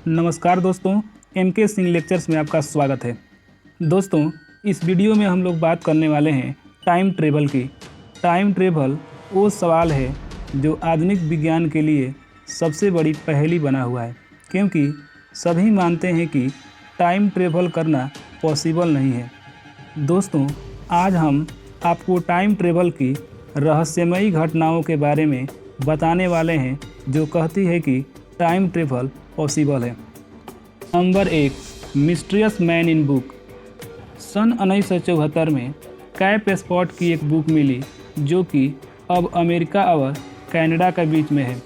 नमस्कार दोस्तों, MK Singh lectures में आपका स्वागत है। दोस्तों, इस वीडियो में हम लोग बात करने वाले हैं टाइम ट्रेवल की। टाइम ट्रेवल वो सवाल है जो आधुनिक विज्ञान के लिए सबसे बड़ी पहेली बना हुआ है, क्योंकि सभी मानते हैं कि टाइम ट्रेवल करना पॉसिबल नहीं है। दोस्तों, आज हम आपको टाइम ट्रेवल की रहस्यमयी घटनाओं के बारे में बताने वाले हैं जो कहती है कि टाइम ट्रेवल पॉसिबल है। Number 1, mysterious man in book. सन 1974 में कैप स्पॉट की एक बुक मिली जो कि अब अमेरिका और कनाडा के बीच में है।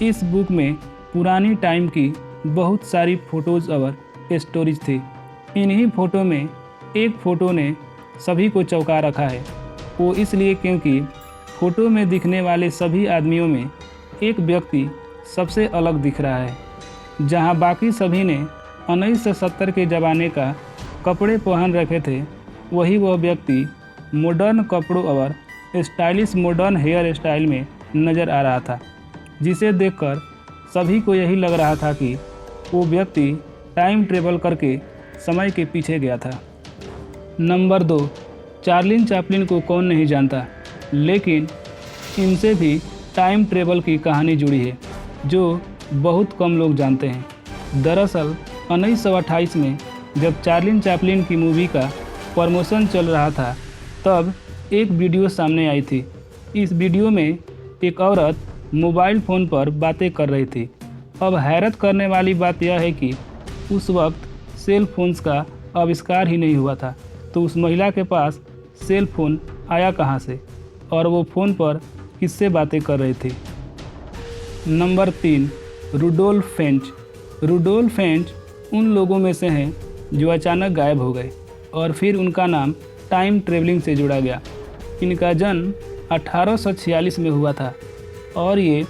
इस बुक में पुरानी टाइम की बहुत सारी फ़ोटोज़ और स्टोरीज थी। इन्हीं फ़ोटो में एक फ़ोटो ने सभी को चौंका रखा है। वो इसलिए क्योंकि फ़ोटो में दिखने वाले सभी आदमियों में एक व्यक्ति सबसे अलग दिख रहा है। जहां बाकी सभी ने 1970 के ज़माने का कपड़े पहन रखे थे, वही वह व्यक्ति मॉडर्न कपड़ों और स्टाइलिश मॉडर्न हेयर स्टाइल में नज़र आ रहा था, जिसे देखकर सभी को यही लग रहा था कि वो व्यक्ति टाइम ट्रेवल करके समय के पीछे गया था। नंबर 2, चार्ली चैपलिन को कौन नहीं जानता, लेकिन इनसे भी टाइम ट्रेवल की कहानी जुड़ी है जो बहुत कम लोग जानते हैं। दरअसल 1928 में जब चार्ली चैपलिन की मूवी का प्रमोशन चल रहा था, तब एक वीडियो सामने आई थी। इस वीडियो में एक औरत मोबाइल फ़ोन पर बातें कर रही थी। अब हैरत करने वाली बात यह है कि उस वक्त सेल फोन्स का आविष्कार ही नहीं हुआ था, तो उस महिला के पास सेल फ़ोन आया कहाँ से और वो फ़ोन पर किससे बातें कर रही थी। Number 3, Rudolph Fentz. Rudolph Fentz उन लोगों में से हैं जो अचानक गायब हो गए और फिर उनका नाम टाइम ट्रेवलिंग से जुड़ा गया। इनका जन्म 1846 में हुआ था और ये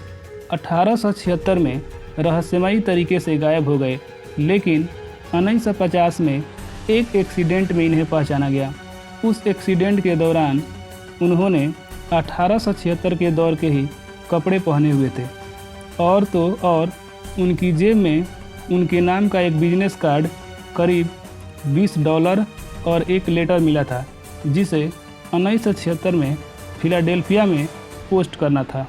1876 में रहस्यमयी तरीके से गायब हो गए, लेकिन 1950 में एक एक्सीडेंट में इन्हें पहचाना गया। उस एक्सीडेंट के दौरान उन्होंने 1876 के दौर के ही कपड़े पहने हुए थे और तो और उनकी जेब में उनके नाम का एक बिजनेस कार्ड करीब $20 और एक लेटर मिला था, जिसे 1976 में फिलाडेल्फिया में पोस्ट करना था।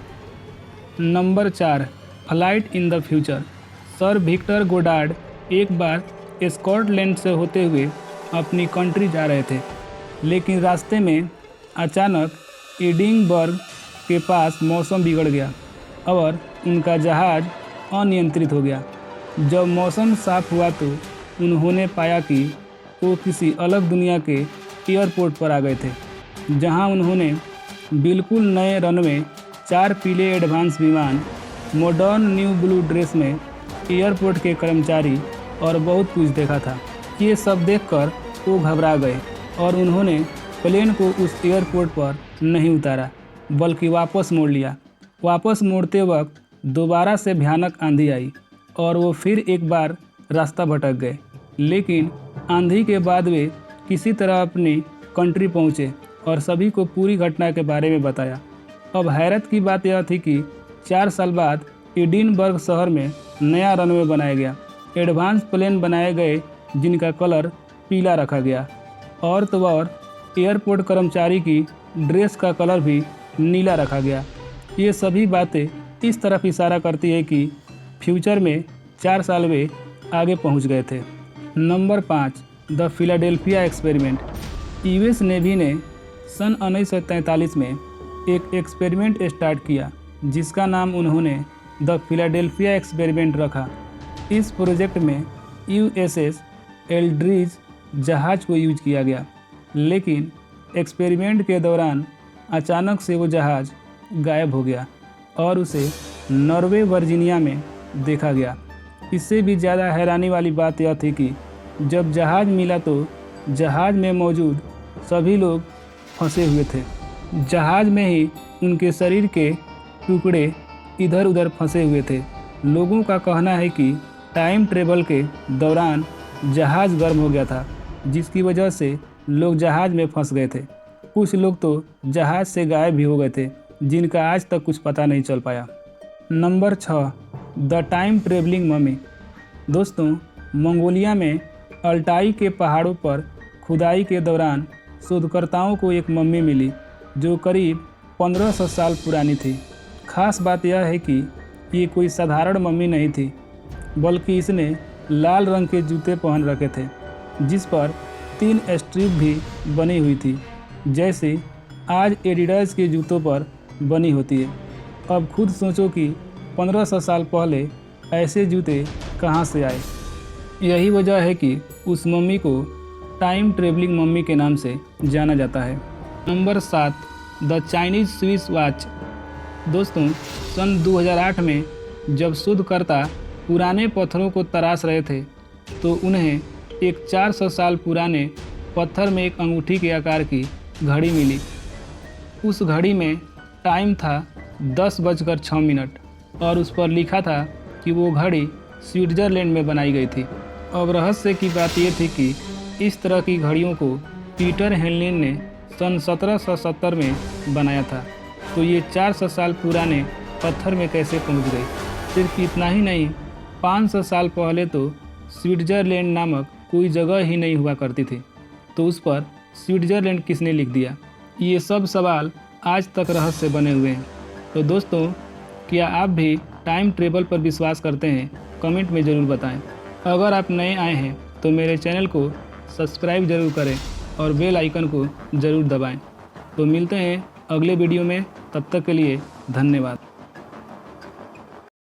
Number 4, flight in the future. Sir Victor Goddard एक बार स्कॉटलैंड से होते हुए अपनी कंट्री जा रहे थे, लेकिन रास्ते में अचानक एडिनबर्ग के पास मौसम बिगड़ गया और उनका जहाज़ अनियंत्रित हो गया। जब मौसम साफ हुआ तो उन्होंने पाया कि वो किसी अलग दुनिया के एयरपोर्ट पर आ गए थे, जहां उन्होंने बिल्कुल नए रनवे, 4 पीले एडवांस विमान, मॉडर्न न्यू ब्लू ड्रेस में एयरपोर्ट के कर्मचारी और बहुत कुछ देखा था। ये सब देखकर वो घबरा गए और उन्होंने प्लेन को उस एयरपोर्ट पर नहीं उतारा, बल्कि वापस मोड़ लिया। वापस मोड़ते वक्त दोबारा से भयानक आंधी आई और वो फिर एक बार रास्ता भटक गए, लेकिन आंधी के बाद वे किसी तरह अपनी कंट्री पहुँचे और सभी को पूरी घटना के बारे में बताया। अब हैरत की बात यह थी कि 4 साल बाद एडिनबर्ग शहर में नया रनवे बनाया गया। एडवांस प्लेन बनाए गए जिनका कलर पीला रखा गया और तो और एयरपोर्ट कर्मचारी की ड्रेस का कलर भी नीला रखा गया। ये सभी बातें इस तरफ इशारा करती है कि फ्यूचर में 4 साल वे आगे पहुंच गए थे। Number 5, the Philadelphia experiment. US navy ने सन 1943 में एक एक्सपेरिमेंट स्टार्ट किया जिसका नाम उन्होंने द फिलाडेल्फिया एक्सपेरिमेंट रखा। इस प्रोजेक्ट में USS एल्ड्रिज जहाज़ को यूज किया गया, लेकिन एक्सपेरिमेंट के दौरान अचानक से वो जहाज़ गायब हो गया और उसे नॉर्वे वर्जीनिया में देखा गया। इससे भी ज़्यादा हैरानी वाली बात यह थी कि जब जहाज़ मिला तो जहाज़ में मौजूद सभी लोग फंसे हुए थे। जहाज़ में ही उनके शरीर के टुकड़े इधर उधर फंसे हुए थे। लोगों का कहना है कि टाइम ट्रेवल के दौरान जहाज़ गर्म हो गया था, जिसकी वजह से लोग जहाज़ में फंस गए थे। कुछ लोग तो जहाज़ से गायब भी हो गए थे, जिनका आज तक कुछ पता नहीं चल पाया। Number 6, the time travelling mummy. दोस्तों, मंगोलिया में अल्टाई के पहाड़ों पर खुदाई के दौरान शोधकर्ताओं को एक मम्मी मिली जो करीब 1500 साल पुरानी थी। खास बात यह है कि ये कोई साधारण मम्मी नहीं थी, बल्कि इसने लाल रंग के जूते पहन रखे थे जिस पर 3 स्ट्रिप भी बनी हुई थी, जैसे आज एडिडास के जूतों पर बनी होती है। अब खुद सोचो कि 1500 साल पहले ऐसे जूते कहाँ से आए। यही वजह है कि उस मम्मी को टाइम ट्रेवलिंग मम्मी के नाम से जाना जाता है। Number 7, the Chinese Swiss watch. दोस्तों, सन 2008 में जब शोधकर्ता पुराने पत्थरों को तराश रहे थे तो उन्हें एक 400 साल पुराने पत्थर में एक अंगूठी के आकार की घड़ी मिली। उस घड़ी में टाइम था 10:06 और उस पर लिखा था कि वो घड़ी स्विट्ज़रलैंड में बनाई गई थी। अब रहस्य की बात ये थी कि इस तरह की घड़ियों को पीटर हेनलिन ने सन 1770 में बनाया था, तो ये 400 साल पुराने पत्थर में कैसे पहुंच गई। सिर्फ इतना ही नहीं, 500 साल पहले तो स्विट्ज़रलैंड नामक कोई जगह ही नहीं हुआ करती थी, तो उस पर स्विट्ज़रलैंड किसने लिख दिया। ये सब सवाल आज तक रहस्य बने हुए हैं। तो दोस्तों, क्या आप भी टाइम ट्रेवल पर विश्वास करते हैं? कमेंट में ज़रूर बताएं। अगर आप नए आए हैं तो मेरे चैनल को सब्सक्राइब ज़रूर करें और बेल आइकन को ज़रूर दबाएं। तो मिलते हैं अगले वीडियो में, तब तक के लिए धन्यवाद।